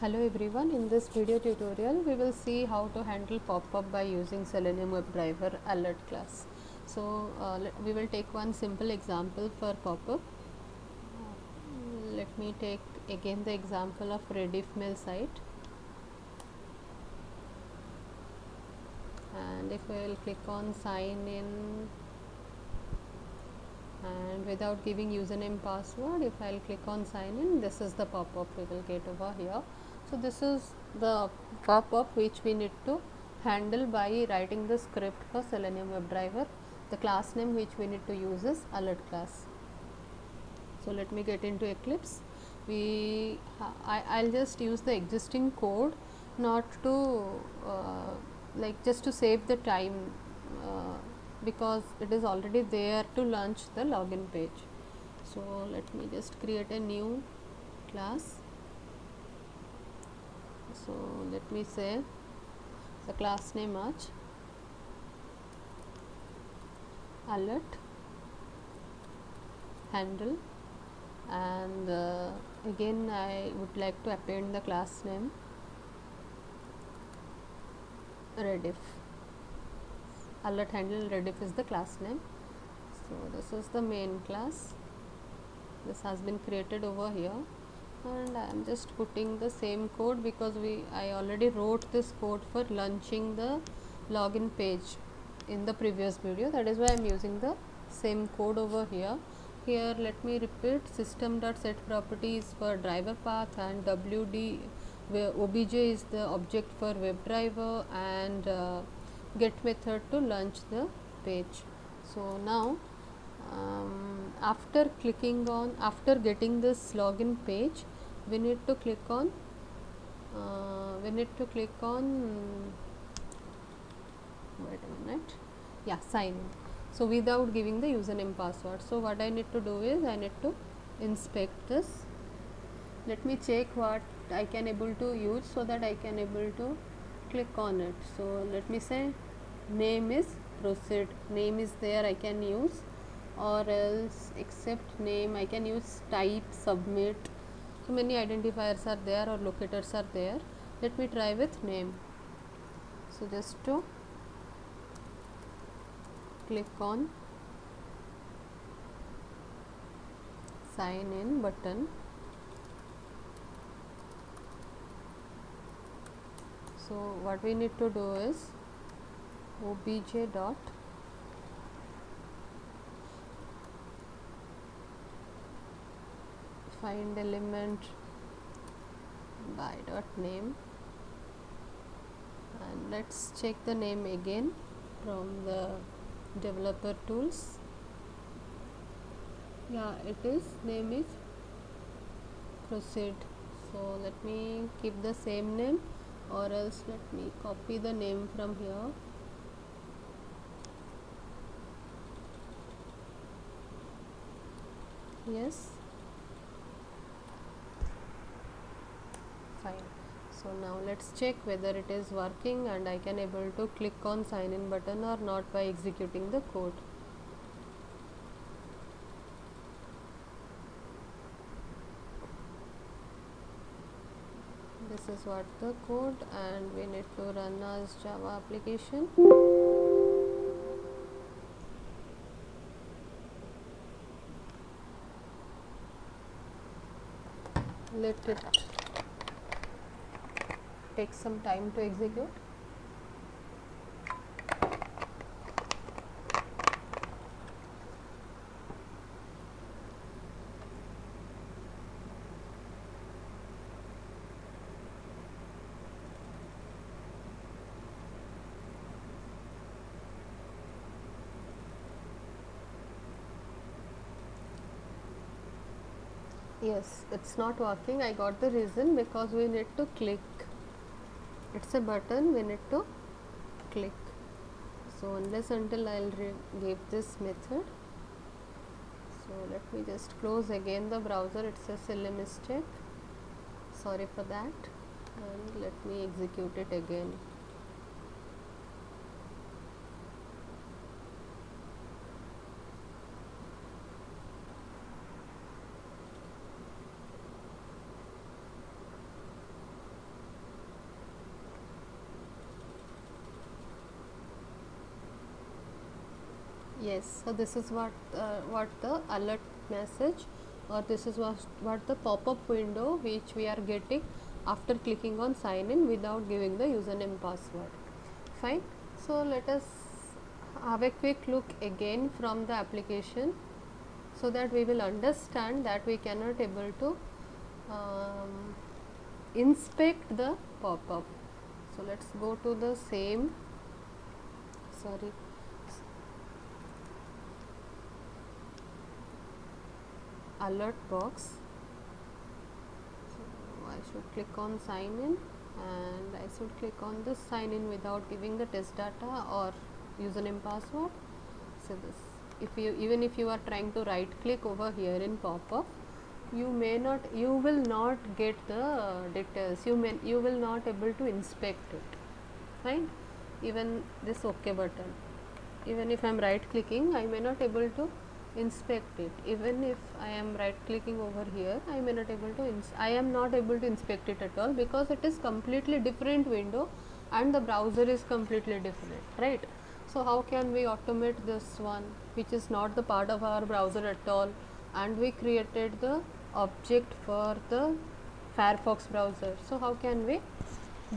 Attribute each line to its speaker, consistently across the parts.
Speaker 1: Hello everyone, in this video tutorial we will see how to handle pop-up by using Selenium WebDriver alert class. So we will take one simple example for pop-up. Let me take again the example of Rediff mail site, and if I will click on sign in and without giving username password, if I'll click on sign in, this is the pop-up we will get over here. So this is the pop-up which we need to handle by writing the script for Selenium WebDriver. The class name which we need to use is alert class. So let me get into Eclipse. I'll just use the existing code, not to like just to save the time, because it is already there to launch the login page. So let me just create a new class. So let me say the class name as alert handle, and again I would like to append the class name Rediff. Alert handle Rediff is the class name. So this is the main class. This has been created over here, and I am just putting the same code because I already wrote this code for launching the login page in the previous video. That is why I am using the same code over here. Here let me repeat, system.setProperties for driver path, and WD where obj is the object for WebDriver, and get method to launch the page. So now after getting this login page, we need to click on wait a minute, yeah, sign in. So without giving the username password, so what I need to do is I need to inspect this. Let me check what I can able to use so that I can able to click on it. So let me say name is proceed, name is there, I can use, or else except name I can use type, submit. So many identifiers are there or locators are there. Let me try with name. So just to click on sign in button. So what we need to do is obj dot find element by dot name, and let's check the name again from the developer tools. Yeah, it is, name is proceed. So let me keep the same name, or else let me copy the name from here. Yes, fine. So now let's check whether it is working and I can able to click on sign in button or not by executing the code. This is what the code, and we need to run as Java application. Let it take some time to execute. Yes, it's not working. I got the reason, because we need to click. It's a button, we need to click. So unless until I'll give this method. So let me just close again the browser. It's a silly mistake, sorry for that, and let me execute it again. Yes, so this is what the alert message, or this is what the pop-up window which we are getting after clicking on sign in without giving the username password. Fine. So let us have a quick look again from the application, so that we will understand that we cannot able to inspect the pop-up. So let's go to the same, sorry, alert box. So I should click on sign in, and I should click on this sign in without giving the test data or username password. So this, if you, even if you are trying to right click over here in pop-up, you will not get the details, you will not able to inspect it. Fine. Even this OK button, even if I am right clicking, I may not able to inspect it. Even if I am right clicking over here, I may not able to I am not able to inspect it at all, because it is completely different window and the browser is completely different, right? So how can we automate this one, which is not the part of our browser at all, and we created the object for the Firefox browser? So how can we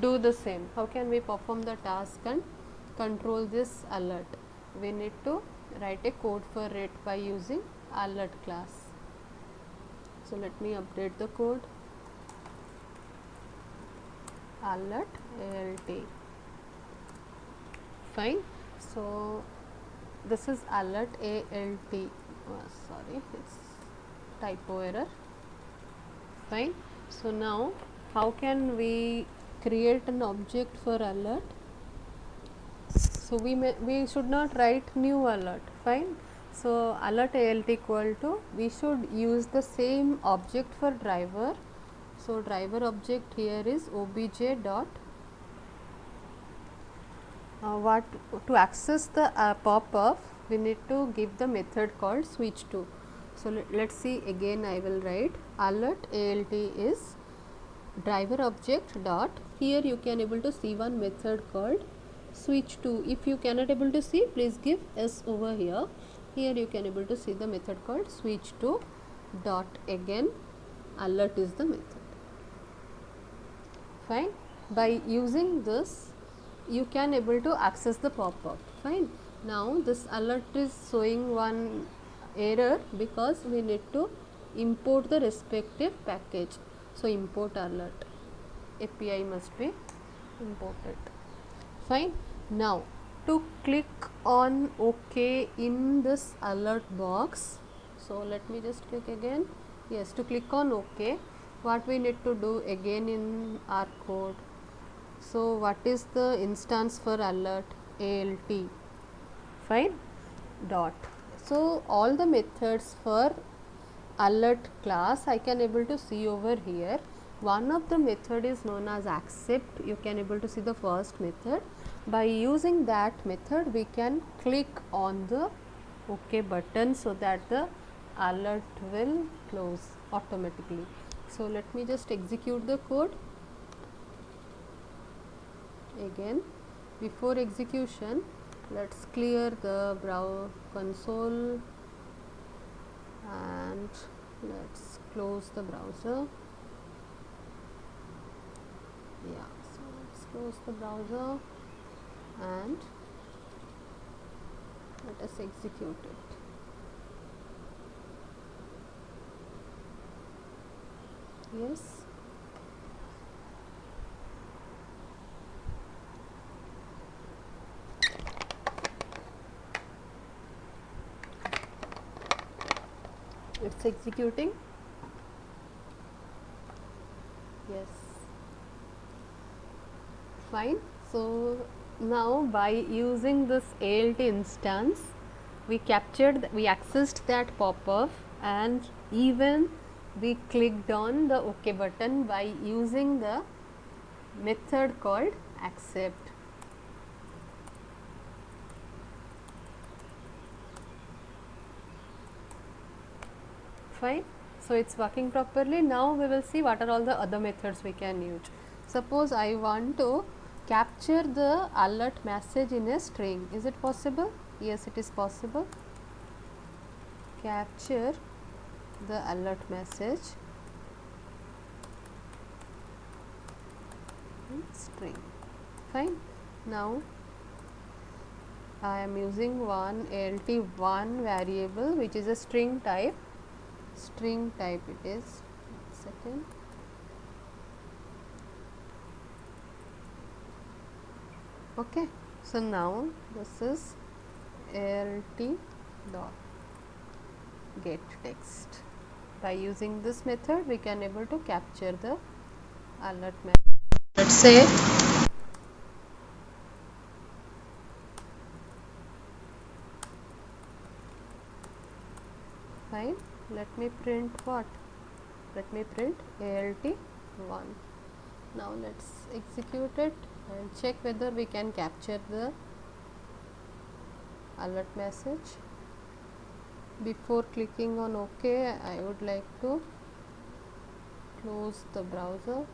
Speaker 1: do the same? How can we perform the task and control this alert? We need to write a code for it by using alert class. So let me update the code. Alert ALT. Fine. So this is alert ALT. Sorry, it's typo error. Fine. So now how can we create an object for alert? So we should not write new alert. Fine. So alert ALT equal to, we should use the same object for driver. So driver object here is obj dot what to access the pop-up, we need to give the method called switch to. So let's see again. I will write alert ALT is driver object dot, here you can able to see one method called switch to. If you cannot able to see, please give S over here. Here you can able to see the method called switch to dot, again alert is the method. Fine. By using this, you can able to access the pop-up. Fine. Now this alert is showing one error because we need to import the respective package. So import alert, API must be imported. Fine. Now to click on OK in this alert box, so let me just click again. Yes, to click on OK, what we need to do again in our code? So what is the instance for alert? ALT. Fine. Dot. So all the methods for alert class I can able to see over here. One of the method is known as accept. You can able to see the first method. By using that method, we can click on the OK button so that the alert will close automatically. So let me just execute the code. Again, before execution, let's clear the browser console and let's close the browser. Yeah, so let's close the browser and let us execute it. Yes. It's executing. Yes. Fine. So now by using this ALT instance, we accessed that pop-up, and even we clicked on the OK button by using the method called accept. Fine. So it's working properly. Now we will see what are all the other methods we can use. Suppose I want to capture the alert message in a string. Is it possible? Yes, it is possible. Capture the alert message in string. Fine. Now I am using one ALT1 variable which is a string type. String type it is. Second. Okay. So now this is ALT dot get text. By using this method, we can able to capture the alert message. Let's say fine. Let me print what? Let me print ALT1. Now let's execute it and check whether we can capture the alert message. Before clicking on OK, I would like to close the browser.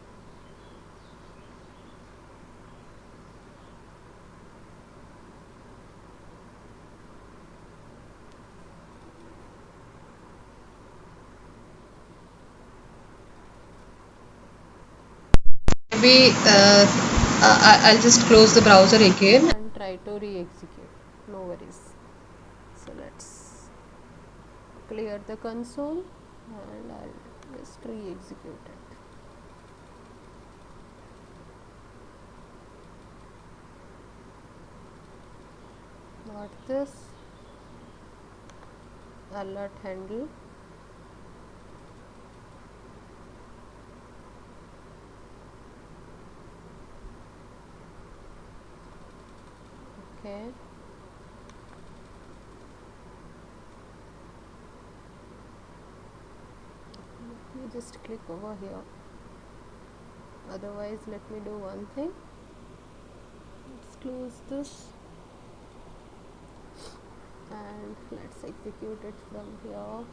Speaker 1: Maybe I'll just close the browser again and try to re-execute. No worries. So let's clear the console and I'll just re-execute it. Not this alert handle. Okay. Let me just click over here. Otherwise, let me do one thing. Let's close this and let's execute it from here.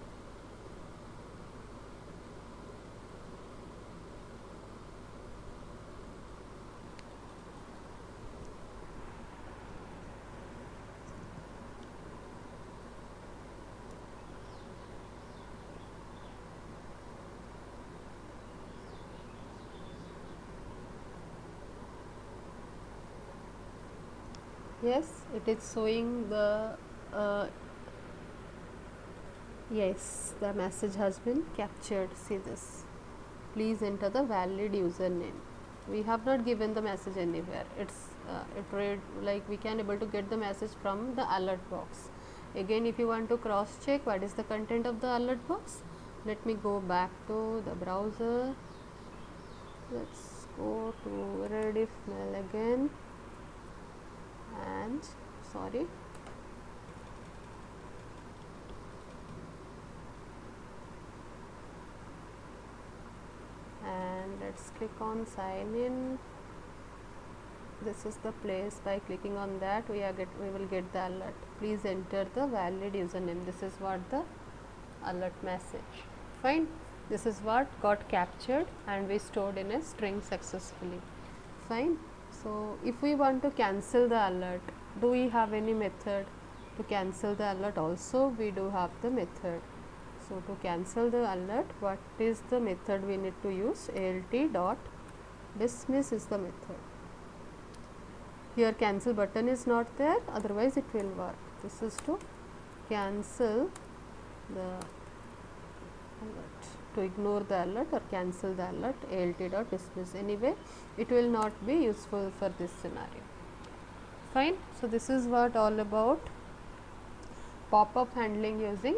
Speaker 1: Yes, it is showing the yes, the message has been captured. See this. Please enter the valid username. We have not given the message anywhere. It read like we can able to get the message from the alert box. Again, if you want to cross check what is the content of the alert box, let me go back to the browser. Let's go to Rediff mail again and sorry. And let's click on sign in. This is the place. By clicking on that we will get the alert. Please enter the valid username. This is what the alert message. Fine. This is what got captured and we stored in a string successfully. Fine. So if we want to cancel the alert, do we have any method to cancel the alert? Also we do have the method. So to cancel the alert, what is the method we need to use? ALT dot dismiss is the method. Here cancel button is not there, otherwise it will work. This is to cancel the alert, to ignore the alert or cancel the alert. ALT dot dismiss. Anyway, it will not be useful for this scenario. Fine. So this is what all about pop-up handling using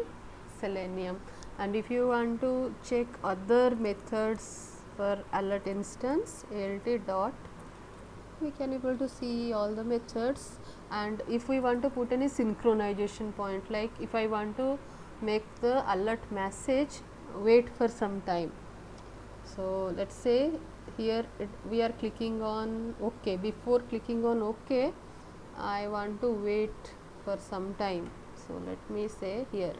Speaker 1: Selenium. And if you want to check other methods for alert instance, ALT dot, we can able to see all the methods. And if we want to put any synchronization point, like if I want to make the alert message wait for some time, so let's say here we are clicking on OK. Before clicking on OK, I want to wait for some time. So let me say here,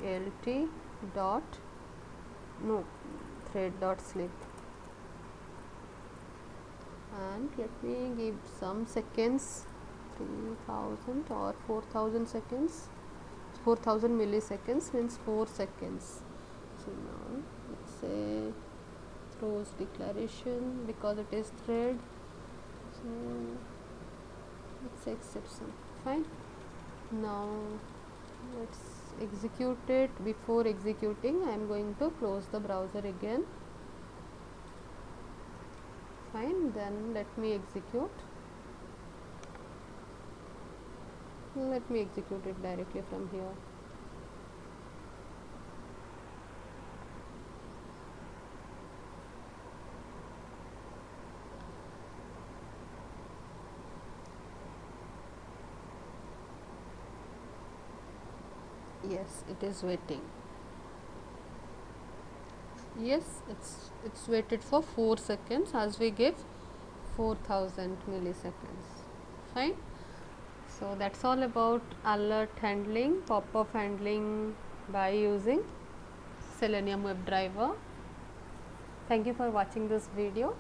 Speaker 1: ALT dot no thread dot sleep, and let me give some seconds 3000 or 4000 seconds. 4000 milliseconds means 4 seconds. So now let's say throws declaration because it is thread. So let's say exception. Fine. Now let's execute it. Before executing, I am going to close the browser again. Fine. Then let me execute. Let me execute it directly from here. Yes, it is waiting. Yes, it's waited for 4 seconds as we give 4000 milliseconds. Fine. So that's all about alert handling, pop-up handling by using Selenium WebDriver. Thank you for watching this video.